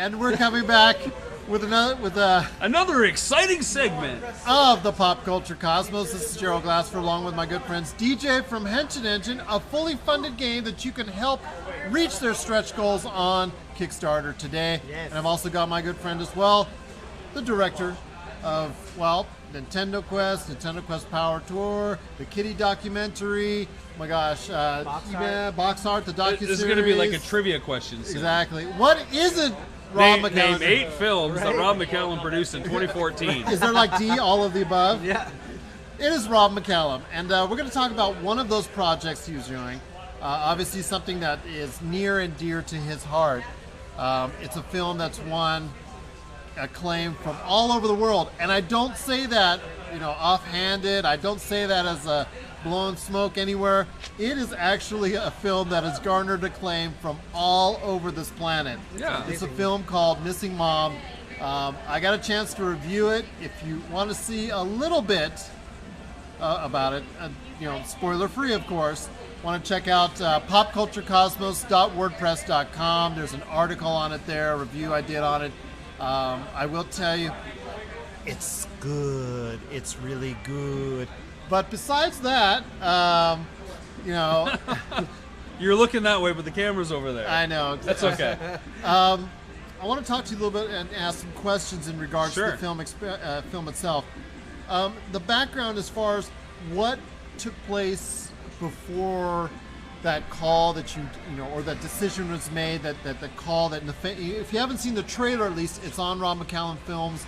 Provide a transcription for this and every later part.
And we're coming back with another exciting segment of the Pop Culture Cosmos. This is Gerald Glassford along with my good friends DJ from Henshin Engine, a fully funded game that you can help reach their stretch goals on Kickstarter today. Yes. And I've also got my good friend as well, the director of, well, Nintendo Quest Power Tour, the Kitty documentary. Oh my gosh, Box Art, the docuseries. This is going to be like a trivia question. Exactly. What is it, Rob McCallum? Name 8 films that Rob McCallum produced in 2014. Is there like D, all of the above? Yeah. It is Rob McCallum, and we're going to talk about one of those projects he was doing. Obviously something that is near and dear to his heart. It's a film that's won acclaim from all over the world, and I don't say that, offhanded. I don't say that as a blowing smoke anywhere. It is actually a film that has garnered acclaim from all over this planet. Yeah. It's a film called Missing Mom. I got a chance to review it. If you want to see a little bit about it, spoiler free, of course, want to check out popculturecosmos.wordpress.com. There's an article on it there, a review I did on it. I will tell you, it's good. It's really good. But besides that, You're looking that way, but the camera's over there. I know. That's okay. I want to talk to you a little bit and ask some questions in regards Sure. to the film itself. The background as far as what took place before that call that or that decision was made, that the call that, if you haven't seen the trailer, at least it's on Rob McCallum Films,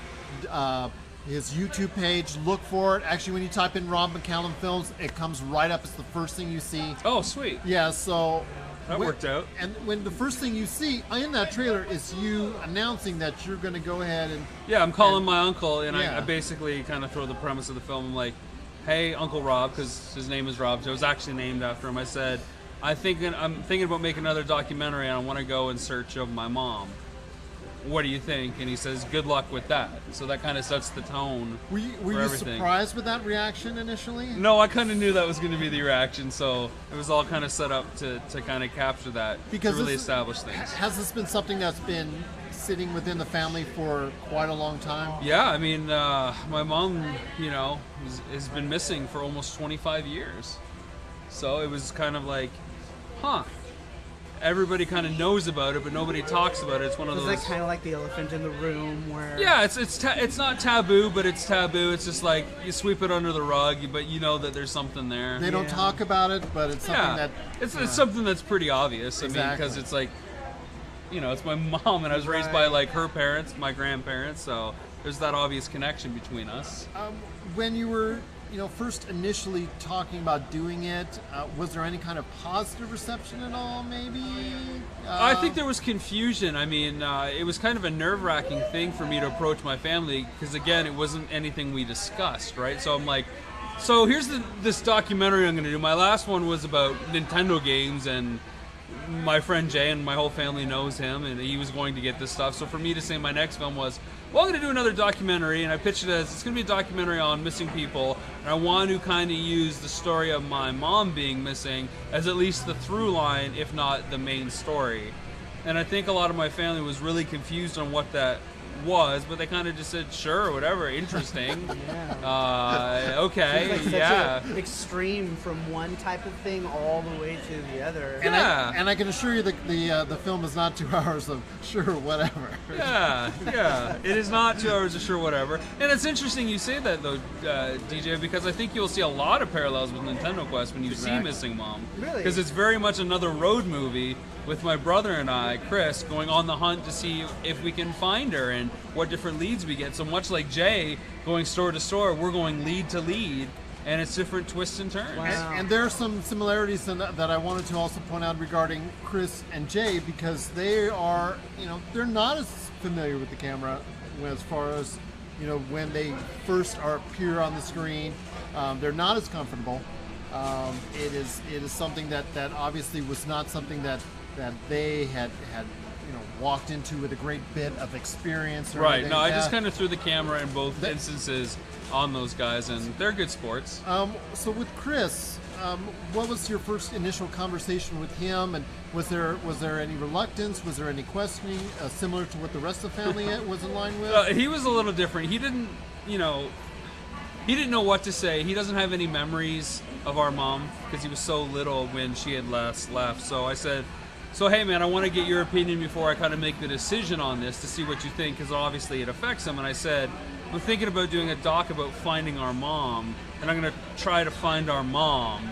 his YouTube page. Look for it. Actually, when you type in Rob McCallum Films, it comes right up. It's the first thing you see. Oh, sweet. Yeah, so That worked out. And when the first thing you see in that trailer is you announcing that you're going to go ahead and... Yeah, I'm calling my uncle, and Yeah. I basically kind of throw the premise of the film. I'm like, hey, Uncle Rob, because his name is Rob. So it was actually named after him. I said, I'm thinking about making another documentary, and I want to go in search of my mom. What do you think? And he says, good luck with that. So that kind of sets the tone Were you for everything. surprised with that reaction initially? No, I kind of knew that was going to be the reaction, so it was all kind of set up to kind of capture that, to really establish things. Has this been something that's been sitting within the family for quite a long time? Yeah, I mean, my mom, has been missing for almost 25 years. So it was kind of like, everybody kind of knows about it, but nobody talks about it. It's one of those. It's like kind of like the elephant in the room, where Yeah, it's not taboo, but it's taboo. It's just like you sweep it under the rug, but you know that there's something there. They don't talk about it, but it's something that... it's something that's pretty obvious. I mean, Exactly. because it's like, it's my mom, and I was raised by like her parents, my grandparents, so there's that obvious connection between us. When you were, first initially talking about doing it, was there any kind of positive reception at all, maybe? I think there was confusion. I mean, it was kind of a nerve-wracking thing for me to approach my family because, again, it wasn't anything we discussed, right? So I'm like, here's this documentary I'm going to do. My last one was about Nintendo games, and my friend Jay and my whole family knows him, and he was going to get this stuff. So for me to say my next film was, well, I'm going to do another documentary, and I pitched it as, it's going to be a documentary on missing people, and I want to kind of use the story of my mom being missing as at least the through line, if not the main story. And I think a lot of my family was really confused on what that was, but they kind of just said, sure, whatever, interesting. Okay, It's like yeah. such an extreme from one type of thing all the way to the other. And I can assure you that the film is not 2 hours of sure, whatever. Yeah. It is not 2 hours of sure whatever. And it's interesting you say that, though, DJ, because I think you'll see a lot of parallels with Nintendo Quest when you see Missing Mom. Really? Because it's very much another road movie with my brother and I, Chris, going on the hunt to see if we can find her and what different leads we get. So much like Jay going store to store, we're going lead to lead, and it's different twists and turns. Wow. And there are some similarities that I wanted to also point out regarding Chris and Jay, because they are, they're not as familiar with the camera as far as, when they first appear on the screen. They're not as comfortable. It is something that obviously was not something that they had walked into with a great bit of experience. Or Right. anything. No, I just kind of threw the camera in both instances on those guys, and they're good sports. So with Chris, what was your first initial conversation with him, and was there any reluctance? Was there any questioning, similar to what the rest of the family was in line with? He was a little different. He didn't, he didn't know what to say. He doesn't have any memories of our mom because he was so little when she had last left. So I said, so hey man, I want to get your opinion before I kind of make the decision on this to see what you think, because obviously it affects him. And I said, I'm thinking about doing a doc about finding our mom, and I'm going to try to find our mom.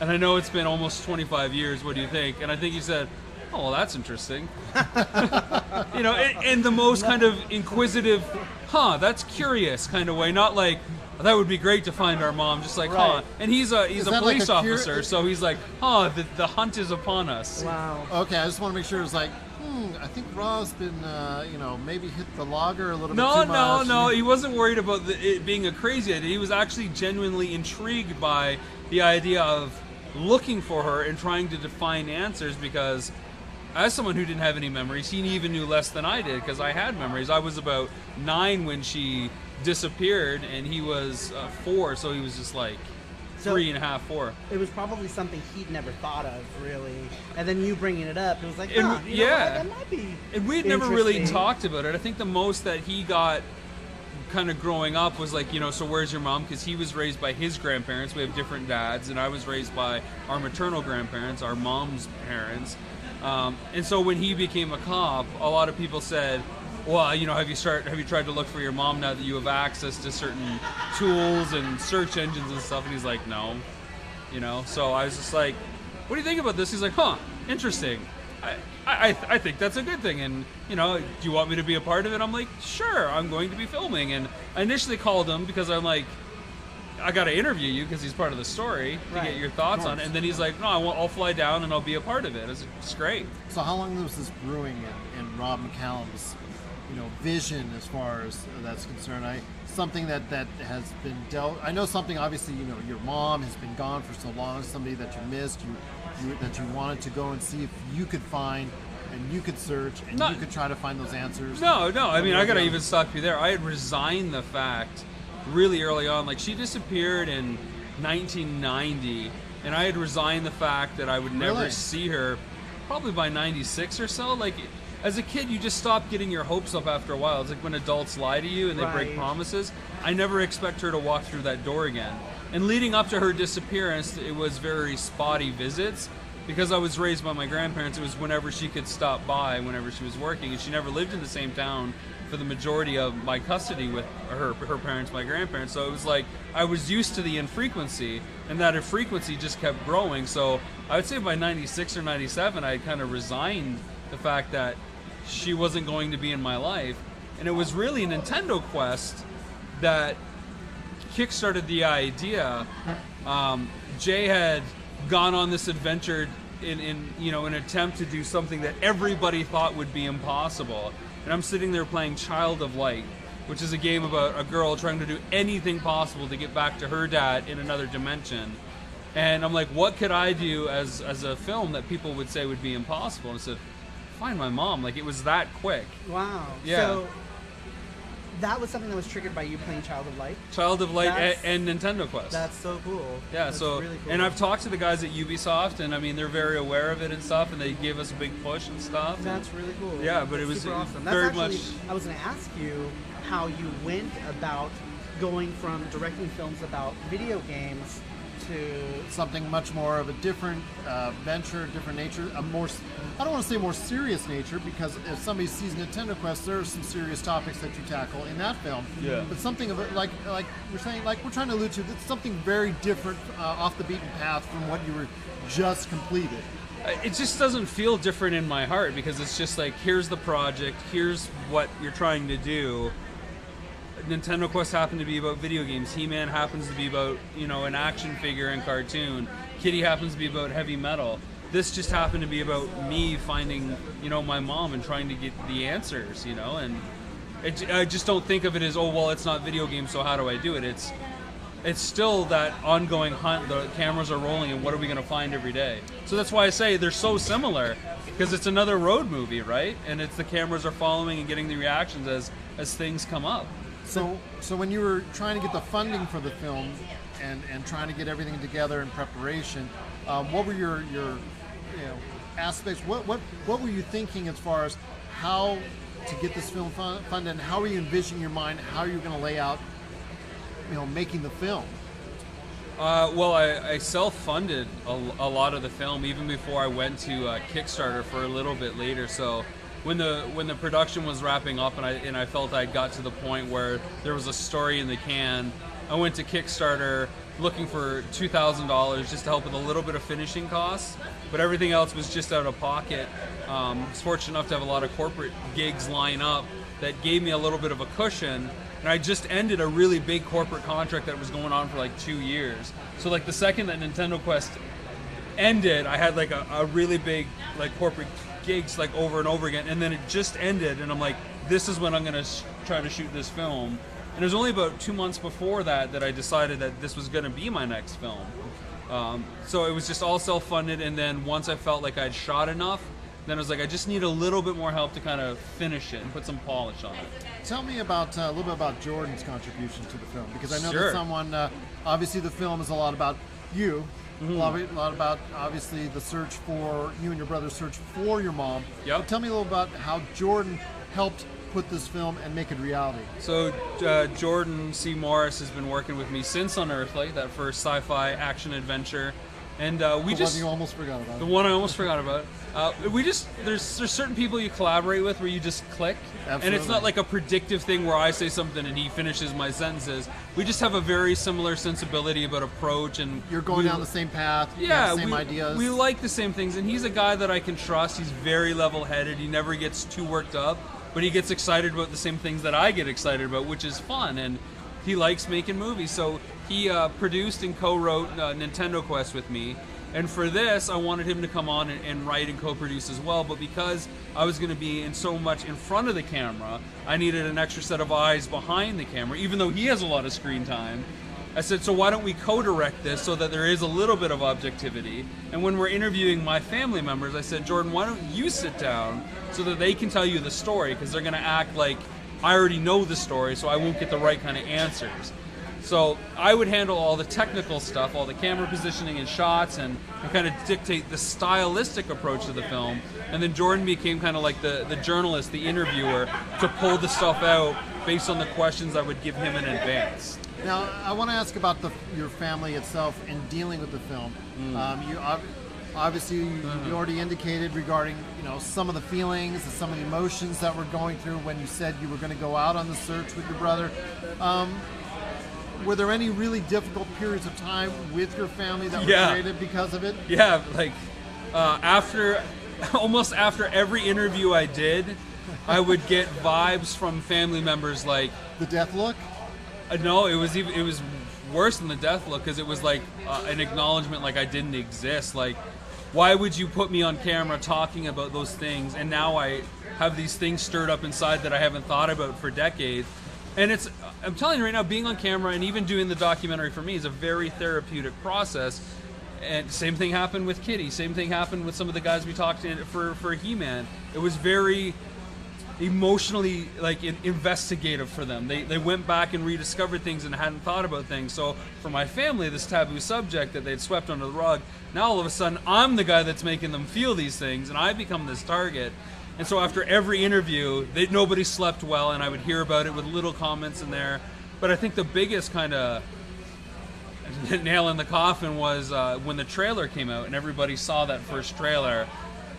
And I know it's been almost 25 years. What do you think? And I think he said, oh, well, that's interesting. In the most kind of inquisitive, that's curious kind of way. Not like, that would be great to find our mom. Just like, Right. And he's a police like officer, so he's like, the hunt is upon us. Wow. Okay, I just want to make sure it's like, I think Rob's been, maybe hit the logger a little bit No, too much. no. He wasn't worried about it being a crazy idea. He was actually genuinely intrigued by the idea of looking for her and trying to define answers, because as someone who didn't have any memories, he even knew less than I did because I had memories. I was about 9 when she disappeared, and he was 4, so he was just like 3.5, 4. It was probably something he'd never thought of, really. And then you bringing it up, it was like, And- know what, that might be And we had never really interesting. talked about it. I think the most that he got kind of growing up was like, so where's your mom? Because he was raised by his grandparents. We have different dads, and I was raised by our maternal grandparents, our mom's parents. And so when he became a cop, a lot of people said, well, have you tried to look for your mom now that you have access to certain tools and search engines and stuff? And he's like, no. So I was just like, what do you think about this? He's like, interesting. I think that's a good thing. And, do you want me to be a part of it? I'm like, sure, I'm going to be filming. And I initially called him because I'm like, I got to interview you because he's part of the story to Right. get your thoughts on it. And then he's like, no, I'll fly down and I'll be a part of it. It's great. So how long was this brewing in Rob McCallum's, vision as far as that's concerned? Something that has been dealt. I know something. Obviously, your mom has been gone for so long. Somebody that you missed, that you wanted to go and see if you could find, and you could search, and you could try to find those answers. No. I mean, I gotta even stop you there. I had resigned the fact really early on. Like, she disappeared in 1990, and I had resigned the fact that I would never Really? see her probably by 96 or so. Like, as a kid, you just stop getting your hopes up after a while. It's like when adults lie to you and they break Right. promises. I never expect her to walk through that door again. And leading up to her disappearance, it was very spotty visits. Because I was raised by my grandparents, it was whenever she could stop by, whenever she was working. And she never lived in the same town for the majority of my custody with her parents, my grandparents. So it was like I was used to the infrequency, and that infrequency just kept growing. So I would say by 96 or 97, I had kind of resigned the fact that she wasn't going to be in my life. And it was really Nintendo Quest that kickstarted the idea. Jay had gone on this adventure in an attempt to do something that everybody thought would be impossible. And I'm sitting there playing Child of Light, which is a game about a girl trying to do anything possible to get back to her dad in another dimension. And I'm like, what could I do as a film that people would say would be impossible? And I said, find my mom. Like, it was that quick. Wow. Yeah. So that was something that was triggered by you playing Child of Light? Child of Light That's- and Nintendo Quest. That's so cool. Yeah, That's so really cool. and I've talked to the guys at Ubisoft, and I mean they're very aware of it and stuff, and they gave us a big push and stuff. That's really cool. Yeah, but That's it was super awesome. very That's actually, much- I was going to ask you how you went about going from directing films about video games to Something much more of a different venture, different nature, I don't want to say more serious nature, because if somebody sees Nintendo Quest, there are some serious topics that you tackle in that film. Yeah. But something of it, like we're saying, like we're trying to allude to, it's something very different, off the beaten path from what you were just completed. It just doesn't feel different in my heart, because it's just like, here's the project, here's what you're trying to do. Nintendo Quest happened to be about video games. He-Man happens to be about, an action figure and cartoon. Kitty happens to be about heavy metal. This just happened to be about me finding, my mom and trying to get the answers, and I just don't think of it as, it's not video games, so how do I do it? It's still that ongoing hunt. The cameras are rolling, and what are we going to find every day? So that's why I say they're so similar, because it's another road movie, right? And it's the cameras are following and getting the reactions as things come up. So when you were trying to get the funding for the film, and trying to get everything together in preparation. What were your aspects? What were you thinking as far as how to get this film funded, and how are you envisioning your mind? How are you going to lay out, making the film? Well, I self-funded a lot of the film even before I went to Kickstarter for a little bit later. So when the production was wrapping up and I felt I got to the point where there was a story in the can, I went to Kickstarter looking for $2,000 just to help with a little bit of finishing costs, but everything else was just out of pocket. I was fortunate enough to have a lot of corporate gigs line up that gave me a little bit of a cushion. And I just ended a really big corporate contract that was going on for like 2 years. So like the second that Nintendo Quest ended, I had like a really big like corporate gigs like over and over again. And then it just ended, and I'm like, this is when I'm gonna try to shoot this film. And it was only about 2 months before that I decided that this was gonna be my next film. So it was just all self-funded. And then once I felt like I'd shot enough, then I was like, I just need a little bit more help to kind of finish it and put some polish on it. Tell me about a little bit about Jordan's contribution to the film, because I know Sure. that someone, obviously the film is a lot about you, a lot about obviously the search for, you and your brother's search for your mom. Yep. But tell me a little about how Jordan helped put this film and make it reality. So Jordan C. Morris has been working with me since Unearthly, that first sci-fi action adventure. And The one you almost forgot about. The one I almost forgot about. There's certain people you collaborate with where you just click. Absolutely. And it's not like a predictive thing where I say something and he finishes my sentences. We just have a very similar sensibility about approach, and You're going down the same path. You yeah, have the same ideas. we like the same things, and he's a guy that I can trust. He's very level-headed. He never gets too worked up, but he gets excited about the same things that I get excited about, which is fun, and he likes making movies. So he produced and co-wrote Nintendo Quest with me. And for this, I wanted him to come on and write and co-produce as well. But because I was going to be in so much in front of the camera, I needed an extra set of eyes behind the camera, even though he has a lot of screen time. I said, so why don't we co-direct this so that there is a little bit of objectivity? And when we're interviewing my family members, I said, Jordan, why don't you sit down so that they can tell you the story? Because they're going to act like I already know the story, so I won't get the right kind of answers. So I would handle all the technical stuff, all the camera positioning and shots, and kind of dictate the stylistic approach to the film. And then Jordan became kind of like the journalist, the interviewer, to pull the stuff out based on the questions I would give him in advance. Now, I want to ask about your family itself in dealing with the film. You obviously you already indicated regarding some of the feelings and some of the emotions that we're going through when you said you were going to go out on the search with your brother. Were there any really difficult periods of time with your family that were created because of it? Yeah, like almost after every interview I did, I would get vibes from family members like the death look. No, it was worse than the death look, because it was like an acknowledgement like I didn't exist. Like, why would you put me on camera talking about those things? And now I have these things stirred up inside that I haven't thought about for decades. And I'm telling you right now, being on camera and even doing the documentary for me is a very therapeutic process. And same thing happened with Kitty. Same thing happened with some of the guys we talked to for He-Man. It was very emotionally investigative for them. They went back and rediscovered things and hadn't thought about things. So for my family, this taboo subject that they'd swept under the rug, now all of a sudden I'm the guy that's making them feel these things, and I become this target. And so after every interview, nobody slept well, and I would hear about it with little comments in there. But I think the biggest kind of nail in the coffin was when the trailer came out and everybody saw that first trailer.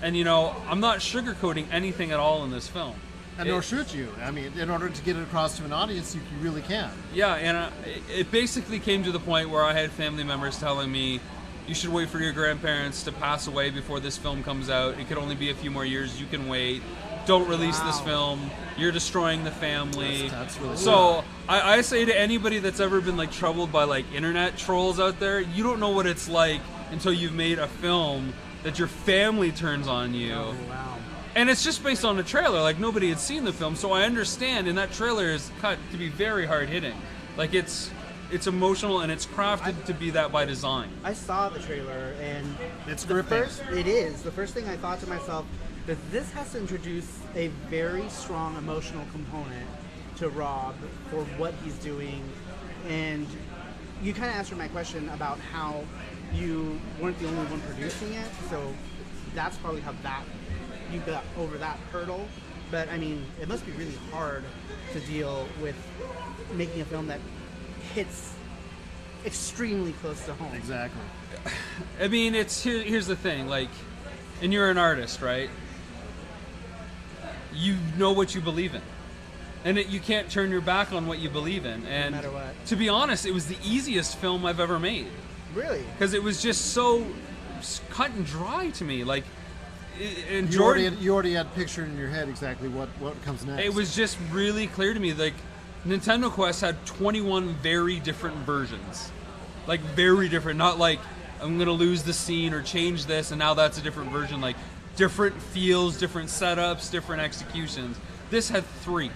And I'm not sugarcoating anything at all in this film. And nor should you. I mean, in order to get it across to an audience, you really can. Yeah, and it basically came to the point where I had family members telling me, you should wait for your grandparents to pass away before this film comes out. It could only be a few more years. You can wait. Don't release this film. You're destroying the family. That's really so I say to anybody that's ever been troubled by internet trolls out there, you don't know what it's like until you've made a film that your family turns on you. Oh, wow. And it's just based on a trailer. Nobody had seen the film, so I understand. And that trailer is cut to be very hard hitting. It's emotional, and it's crafted to be that by design. I saw the trailer, and It's the gripping. the first thing I thought to myself, that this has to introduce a very strong emotional component to Rob for what he's doing, and you kind of answered my question about how you weren't the only one producing it, so that's probably how you got over that hurdle. But I mean, it must be really hard to deal with making a film that hits extremely close to home. Exactly. I mean, here's the thing, like, and you're an artist, right? You know what you believe in. And you can't turn your back on what you believe in. And no matter what. To be honest, it was the easiest film I've ever made. Really? Because it was just so cut and dry to me. Like, and You Jordan, already had pictured in your head exactly what comes next. it was just really clear to me. Like, Nintendo Quest had 21 very different versions. Like, very different. Not like, I'm going to lose the scene or change this and now that's a different version. Like, different feels, different setups, different executions. This had 3.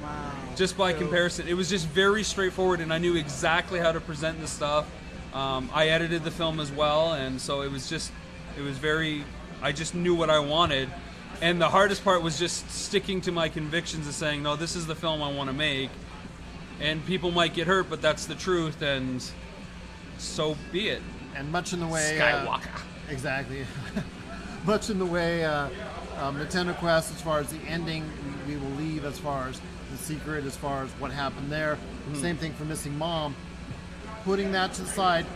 Wow. Just by comparison. It was just very straightforward, and I knew exactly how to present the stuff. I edited the film as well, and so it was very, I just knew what I wanted. And the hardest part was just sticking to my convictions and saying, no, this is the film I want to make. And people might get hurt, but that's the truth, and so be it. And much in the way Skywalker. Exactly. Much in the way Nintendo Quest, as far as the ending, we will leave as far as the secret, as far as what happened there. Same thing for Missing Mom. Putting that to the side,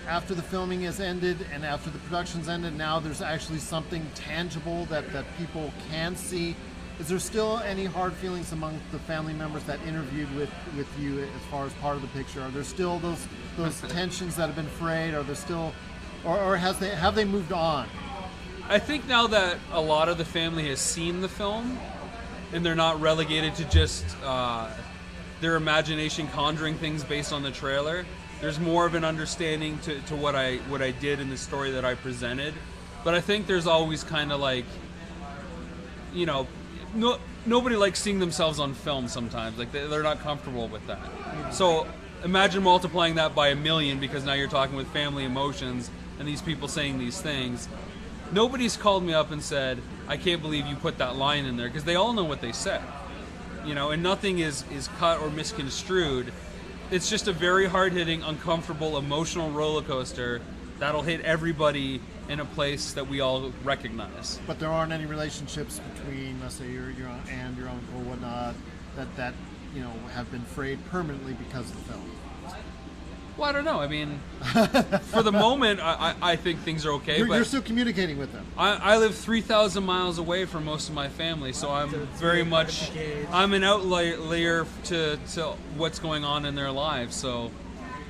after the filming is ended and after the production's ended, now there's actually something tangible that people can see. Is there still any hard feelings among the family members that interviewed with you as far as part of the picture? Are there still those tensions that have been frayed? Are there still, or have they moved on? I think now that a lot of the family has seen the film, and they're not relegated to just their imagination conjuring things based on the trailer, there's more of an understanding to what I did in the story that I presented. But I think there's always kind of like, you know, nobody likes seeing themselves on film sometimes. Like, they're not comfortable with that. So imagine multiplying that by 1 million, because now you're talking with family emotions and these people saying these things. Nobody's called me up and said, I can't believe you put that line in there, because they all know what they said. You know, and nothing is cut or misconstrued. It's just a very hard-hitting, uncomfortable, emotional roller coaster that'll hit everybody in a place that we all recognize. But there aren't any relationships between, let's say, your aunt and your uncle or whatnot that you know have been frayed permanently because of the film. Well, I don't know. I mean, for the moment, I think things are okay. You're but still communicating with them. I live 3,000 miles away from most of my family, so I'm very much, I'm an outlier to what's going on in their lives. So,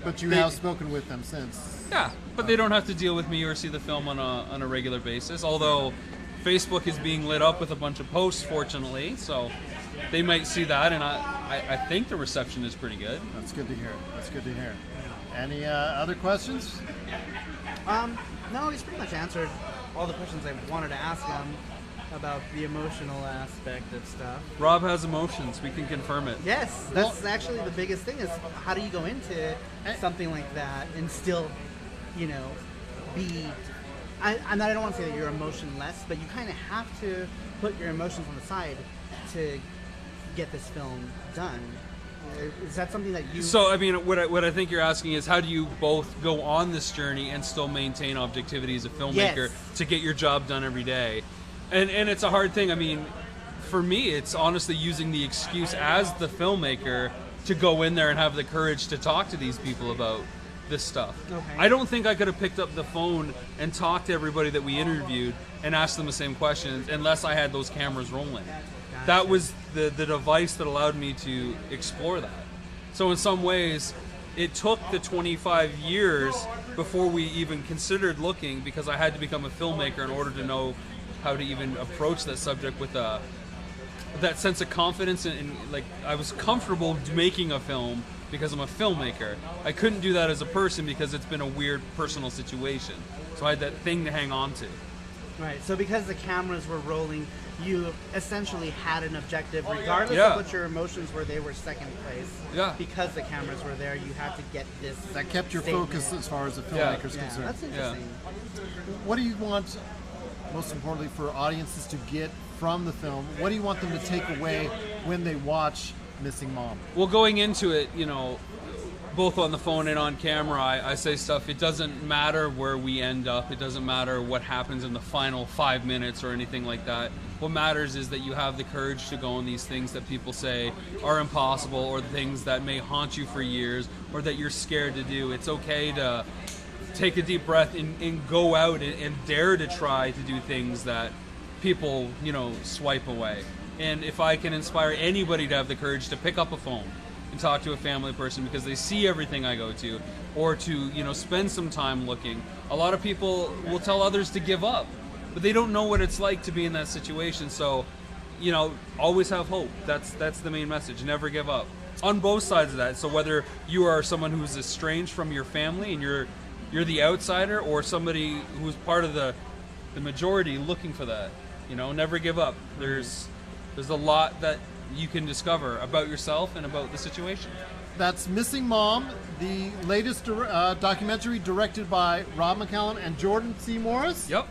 But you have spoken with them since. yeah, but they don't have to deal with me or see the film on a regular basis. Although Facebook is being lit up with a bunch of posts, fortunately, so they might see that, and I think the reception is pretty good. That's good to hear. That's good to hear. Any other questions? No, he's pretty much answered all the questions I wanted to ask him about the emotional aspect of stuff. Rob has emotions. We can confirm it. Yes, that's actually the biggest thing is how do you go into something like that and still, you know, be... I don't want to say that you're emotionless, but you kind of have to put your emotions on the side to get this film done. Is that something that you... So, I mean, what I think you're asking is how do you both go on this journey and still maintain objectivity as a filmmaker to get your job done every day? And it's a hard thing. I mean, for me, it's honestly using the excuse as the filmmaker to go in there and have the courage to talk to these people about this stuff. Okay. I don't think I could have picked up the phone and talked to everybody that we interviewed and asked them the same questions unless I had those cameras rolling. That was the device that allowed me to explore that. So in some ways, it took the 25 years before we even considered looking, because I had to become a filmmaker in order to know how to even approach that subject with that sense of confidence and like I was comfortable making a film because I'm a filmmaker. I couldn't do that as a person because it's been a weird personal situation. So I had that thing to hang on to. Right, so because the cameras were rolling, you essentially had an objective, regardless Yeah. of what your emotions were, they were second place. Yeah. Because the cameras were there, you had to get this. That kept your statement. focus as far as the filmmaker's Yeah, concerned. that's interesting. What do you want, most importantly, for audiences to get from the film? What do you want them to take away when they watch Missing Mom? Well, going into it, you know, both on the phone and on camera, I say stuff. It doesn't matter where we end up. It doesn't matter what happens in the final 5 minutes or anything like that. What matters is that you have the courage to go on these things that people say are impossible, or the things that may haunt you for years, or that you're scared to do. It's okay to take a deep breath and go out and dare to try to do things that people, swipe away. And if I can inspire anybody to have the courage to pick up a phone and talk to a family person because they see everything I go to, or to, spend some time looking. A lot of people will tell others to give up, but they don't know what it's like to be in that situation. So, always have hope. That's the main message. Never give up. On both sides of that. So whether you are someone who's estranged from your family and you're the outsider, or somebody who's part of the majority looking for that, never give up. There's a lot that you can discover about yourself and about the situation. That's Missing Mom, the latest documentary directed by Rob McCallum and Jordan C. Morris. Yep.